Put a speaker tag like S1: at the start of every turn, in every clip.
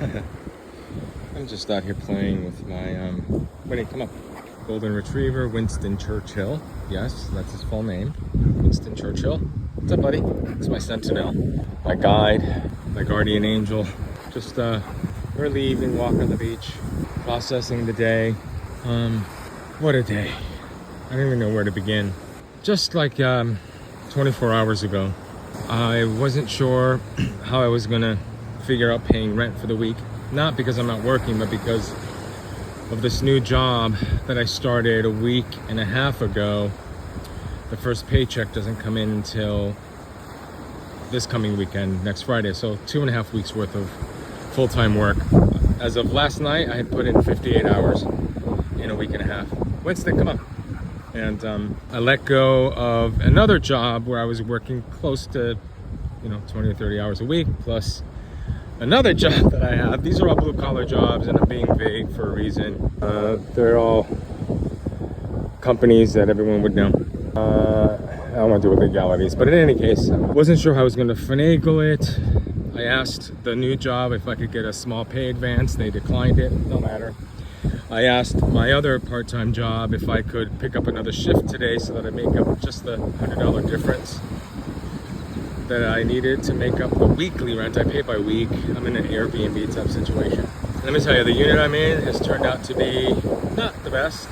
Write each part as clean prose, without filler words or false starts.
S1: I'm just out here playing with my, Winnie, come up. Golden Retriever, Winston Churchill. Yes, that's his full name. Winston Churchill. What's up, buddy? It's my sentinel, my guide, my guardian angel. Just early evening walk on the beach, processing the day. What a day. I don't even know where to begin. Just like 24 hours ago, I wasn't sure how I was gonna figure out paying rent for the week. Not because I'm not working, but because of this new job that I started a week and a half ago. The first paycheck doesn't come in until this coming weekend, next Friday. So 2.5 weeks worth of full-time work. As of last night, I had put in 58 hours in a week and a half. Winston, come on. And I let go of another job where I was working close to, 20 or 30 hours a week, plus another job that I have. These are all blue-collar jobs, and I'm being vague for a reason. They're all companies that everyone would know. I don't want to do with legalities, but in any case, I wasn't sure how I was going to finagle it. I asked the new job if I could get a small pay advance. They declined it. No matter. I asked my other part-time job if I could pick up another shift today so that I make up just the $100 difference that I needed to make up the weekly rent. I pay by week. I'm in an Airbnb type situation. Let me tell you, the unit I'm in has turned out to be not the best.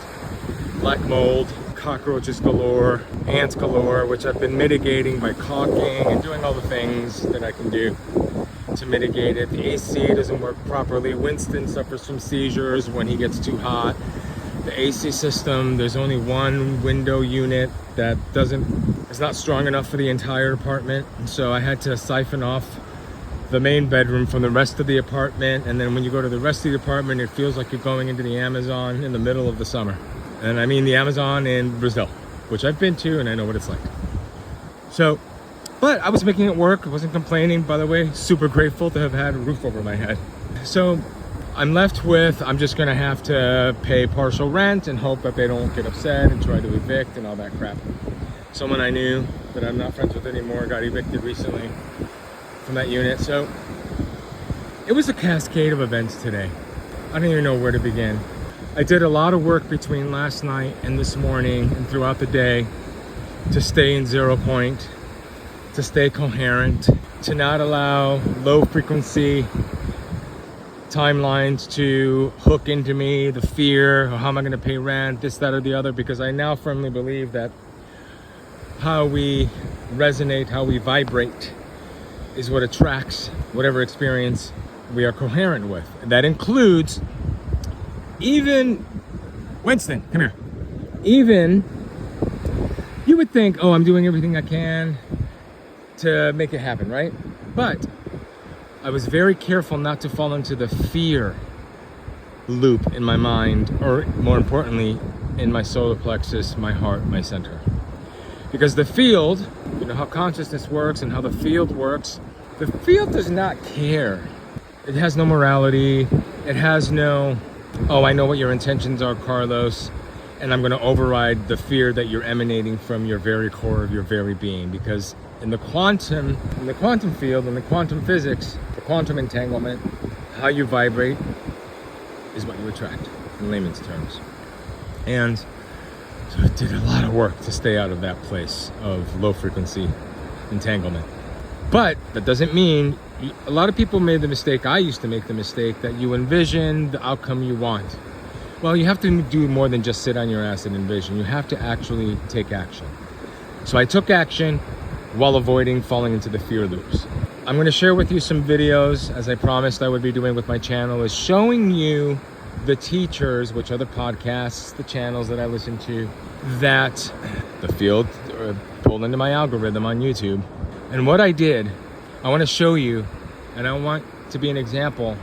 S1: Black mold, cockroaches galore, ants galore, which I've been mitigating by caulking and doing all the things that I can do to mitigate it. The AC doesn't work properly. Winston suffers from seizures when he gets too hot. The AC system, there's only one window unit that is not strong enough for the entire apartment. So I had to siphon off the main bedroom from the rest of the apartment. And then when you go to the rest of the apartment, it feels like you're going into the Amazon in the middle of the summer. And I mean the Amazon in Brazil, which I've been to and I know what it's like. So, but I was making it work. I wasn't complaining, by the way. Super grateful to have had a roof over my head. So I'm left with, I'm just gonna have to pay partial rent and hope that they don't get upset and try to evict and all that crap. Someone I knew that I'm not friends with anymore got evicted recently from that unit. So it was a cascade of events today. I don't even know where to begin. I did a lot of work between last night and this morning and throughout the day to stay in 0 point, to stay coherent, to not allow low frequency timelines to hook into me, the fear, how am I gonna pay rent, this, that, or the other, because I now firmly believe that how we resonate, how we vibrate is what attracts whatever experience we are coherent with. And that includes even, Winston, come here. Even, you would think, oh, I'm doing everything I can to make it happen, right? But I was very careful not to fall into the fear loop in my mind, or more importantly, in my solar plexus, my heart, my center. Because the field, you know how consciousness works and how the field works, the field does not care. It has no morality. It has no, oh, I know what your intentions are, Carlos, and I'm going to override the fear that you're emanating from your very core of your very being. Because in the quantum field, in the quantum physics, the quantum entanglement, how you vibrate is what you attract, in layman's terms. And so I did a lot of work to stay out of that place of low frequency entanglement. But that doesn't mean, a lot of people made the mistake, I used to make the mistake, that you envision the outcome you want. Well, you have to do more than just sit on your ass and envision. You have to actually take action. So I took action while avoiding falling into the fear loops. I'm going to share with you some videos, as I promised I would be doing with my channel, is showing you the teachers, which are the podcasts, the channels that I listen to, that the field pulled into my algorithm on YouTube. And what I did, I want to show you, and I want to be an example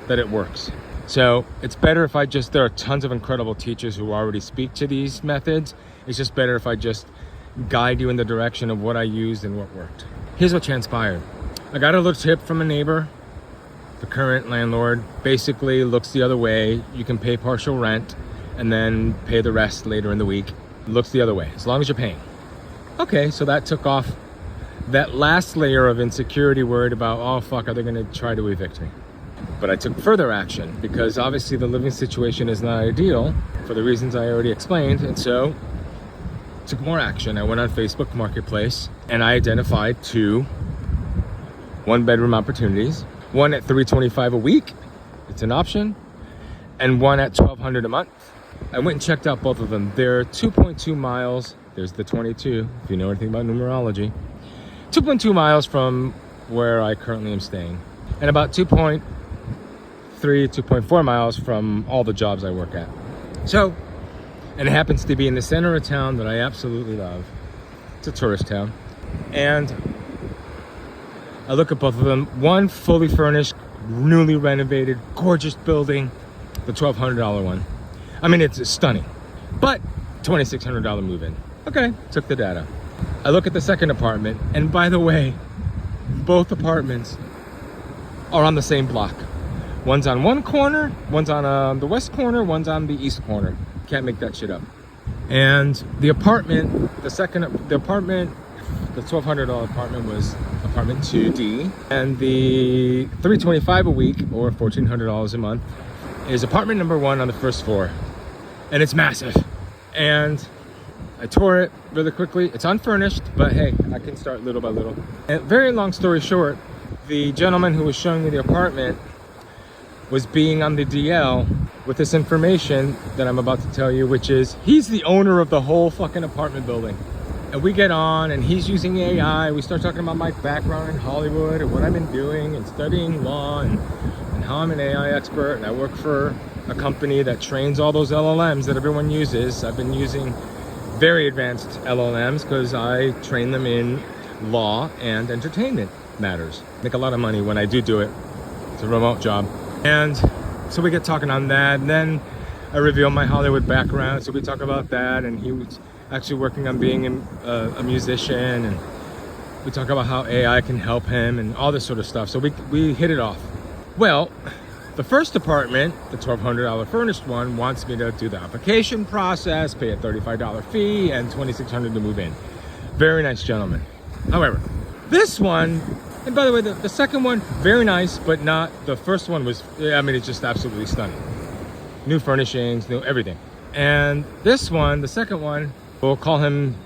S1: that it works. So it's better if there are tons of incredible teachers who already speak to these methods. It's just better if I just guide you in the direction of what I used and what worked. Here's what transpired. I got a little tip from a neighbor. The current landlord basically looks the other way. You can pay partial rent and then pay the rest later in the week. Looks the other way, as long as you're paying. Okay, so that took off that last layer of insecurity, worried about, oh fuck, are they gonna try to evict me? But I took further action because obviously the living situation is not ideal for the reasons I already explained. And so took more action. I went on Facebook Marketplace and I identified 2 one-bedroom opportunities. One at $325 a week, it's an option, and one at $1,200 a month. I went and checked out both of them. They're 2.2 miles. There's the 22, if you know anything about numerology. 2.2 miles from where I currently am staying, and about 2.3, 2.4 miles from all the jobs I work at. So, and it happens to be in the center of town that I absolutely love. It's a tourist town. And I look at both of them. One fully furnished, newly renovated, gorgeous building. The $1,200 one. I mean, it's stunning. But $2,600 move-in. Okay, took the data. I look at the second apartment, and by the way, both apartments are on the same block. One's on one corner, one's on the west corner, one's on the east corner. Can't make that shit up. And the apartment, the $1,200 apartment was apartment 2D, and the $325 a week or $1,400 a month is apartment number 1 on the first floor, and it's massive. And I tore it really quickly. It's unfurnished, but hey, I can start little by little. And very long story short, the gentleman who was showing me the apartment was being on the DL with this information that I'm about to tell you, which is he's the owner of the whole fucking apartment building. And we get on and he's using AI. We start talking about my background in Hollywood and what I've been doing and studying law and how I'm an AI expert. And I work for a company that trains all those LLMs that everyone uses. I've been using very advanced LLMs because I train them in law and entertainment matters. Make a lot of money when I do it. It's a remote job. And so we get talking on that, and then I reveal my Hollywood background, so we talk about that, and he was actually working on being a musician, and we talk about how AI can help him and all this sort of stuff. So we hit it off. Well, the first apartment, the $1,200 furnished one, wants me to do the application process, pay a $35 fee, and $2,600 to move in. Very nice gentleman. However, this one, and by the way, the second one, very nice, but not, the first one was, I mean, it's just absolutely stunning. New furnishings, new everything. And this one, the second one, we'll call him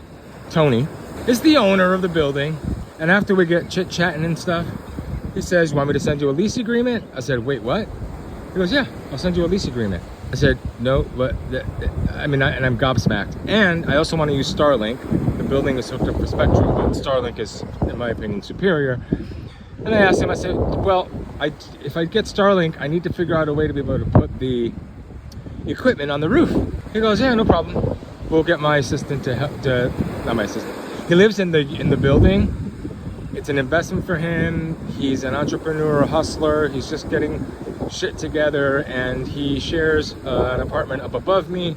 S1: Tony, is the owner of the building. And after we get chit-chatting and stuff, he says, "You want me to send you a lease agreement?" I said, "Wait, what?" He goes, "Yeah, I'll send you a lease agreement." I said, "No, but and I'm gobsmacked. And I also want to use Starlink. The building is hooked up for Spectrum, but Starlink is, in my opinion, superior." And I asked him, I said, "Well, if I get Starlink, I need to figure out a way to be able to put the equipment on the roof." He goes, "Yeah, no problem. We'll get my assistant to help." Not my assistant. He lives in the building. It's an investment for him. He's an entrepreneur, a hustler. He's just getting shit together, and he shares an apartment up above me.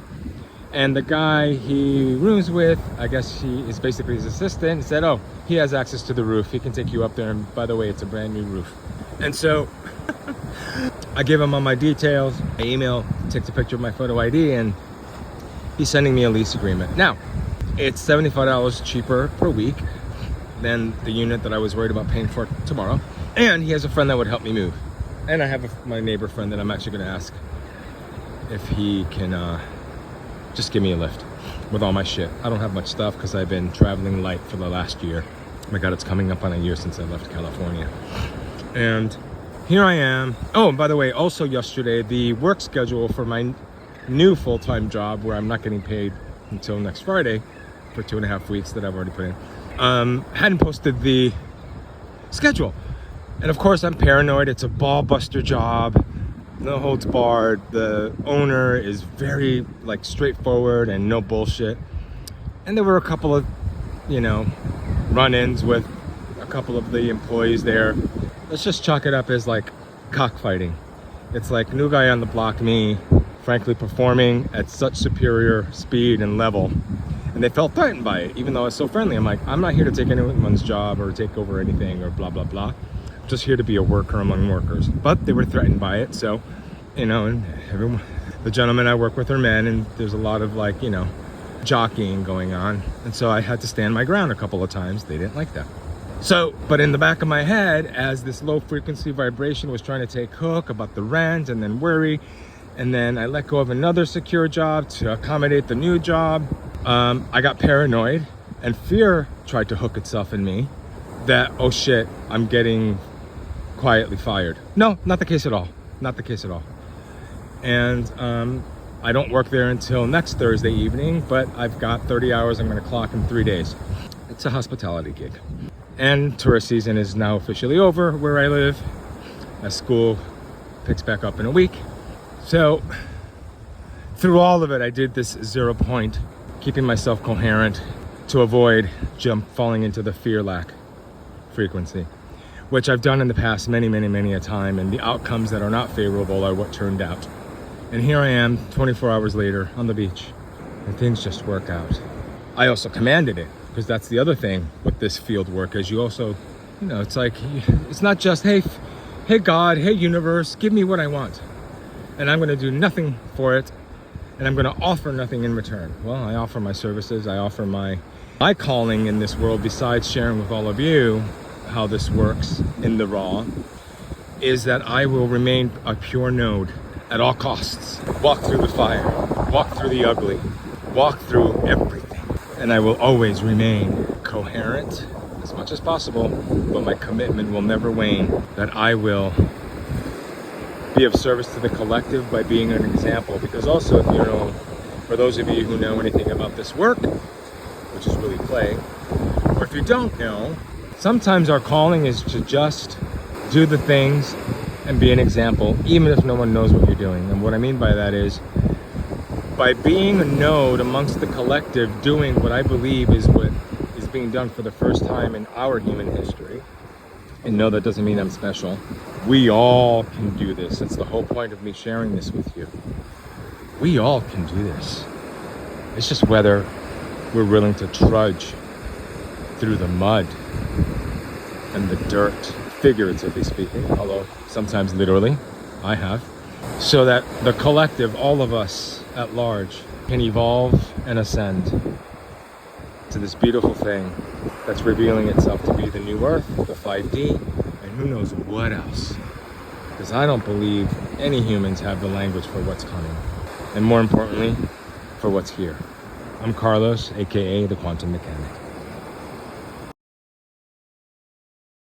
S1: And the guy he rooms with, I guess he is basically his assistant, said, "Oh, he has access to the roof. He can take you up there. And by the way, it's a brand new roof." And so I give him all my details. I email, takes a picture of my photo ID, and he's sending me a lease agreement. Now, it's $75 cheaper per week than the unit that I was worried about paying for tomorrow. And he has a friend that would help me move. And I have my neighbor friend that I'm actually going to ask if he can just give me a lift with all my shit. I don't have much stuff because I've been traveling light for the last year. Oh my God, it's coming up on a year since I left California. And here I am. Oh, and by the way, also yesterday, the work schedule for my new full-time job, where I'm not getting paid until next Friday for 2.5 weeks that I've already put in, hadn't posted the schedule. And of course, I'm paranoid. It's a ball buster job, no holds barred. The owner is very straightforward and no bullshit. And there were a couple of, run-ins with a couple of the employees there. Let's just chalk it up as cockfighting. It's like new guy on the block, me, frankly performing at such superior speed and level. And they felt threatened by it, even though I was so friendly. I'm like, I'm not here to take anyone's job or take over anything or blah, blah, blah. I'm just here to be a worker among workers. But they were threatened by it. So, and everyone, the gentlemen I work with are men, and there's a lot of jockeying going on. And so I had to stand my ground a couple of times. They didn't like that. So, but in the back of my head, as this low frequency vibration was trying to take hook about the rent and then worry, and then I let go of another secure job to accommodate the new job, I got paranoid, and fear tried to hook itself in me that, oh shit, I'm getting quietly fired. No, not the case at all. Not the case at all. And I don't work there until next Thursday evening, but I've got 30 hours I'm going to clock in 3 days. It's a hospitality gig. And tourist season is now officially over where I live, as school picks back up in a week. So through all of it, I did this 0 point, keeping myself coherent to avoid falling into the fear lack frequency, which I've done in the past many a time, and the outcomes that are not favorable are what turned out. And here I am 24 hours later on the beach, and things just work out. I also commanded it, because that's the other thing with this field work, is you also, you know, it's like, it's not just, hey God, hey universe, give me what I want, and I'm going to do nothing for it, and I'm going to offer nothing in return. Well, I offer my services, I offer my calling in this world, besides sharing with all of you how this works in the raw, is that I will remain a pure node at all costs. Walk through the fire, walk through the ugly, walk through everything. And I will always remain coherent as much as possible, but my commitment will never wane that I will be of service to the collective by being an example. Because also, if you know, for those of you who know anything about this work, which is really play, or if you don't know, sometimes our calling is to just do the things and be an example, even if no one knows what you're doing. And what I mean by that is, by being a node amongst the collective, doing what I believe is what is being done for the first time in our human history. And no, that doesn't mean I'm special. We all can do this. That's the whole point of me sharing this with you. We all can do this. It's just whether we're willing to trudge through the mud and the dirt, figuratively speaking, although sometimes literally, I have, so that the collective, all of us at large, can evolve and ascend to this beautiful thing that's revealing itself to be the new earth, the 5D, and who knows what else. Because I don't believe any humans have the language for what's coming, and more importantly, for what's here. I'm Carlos, aka the Quantum Mechanic.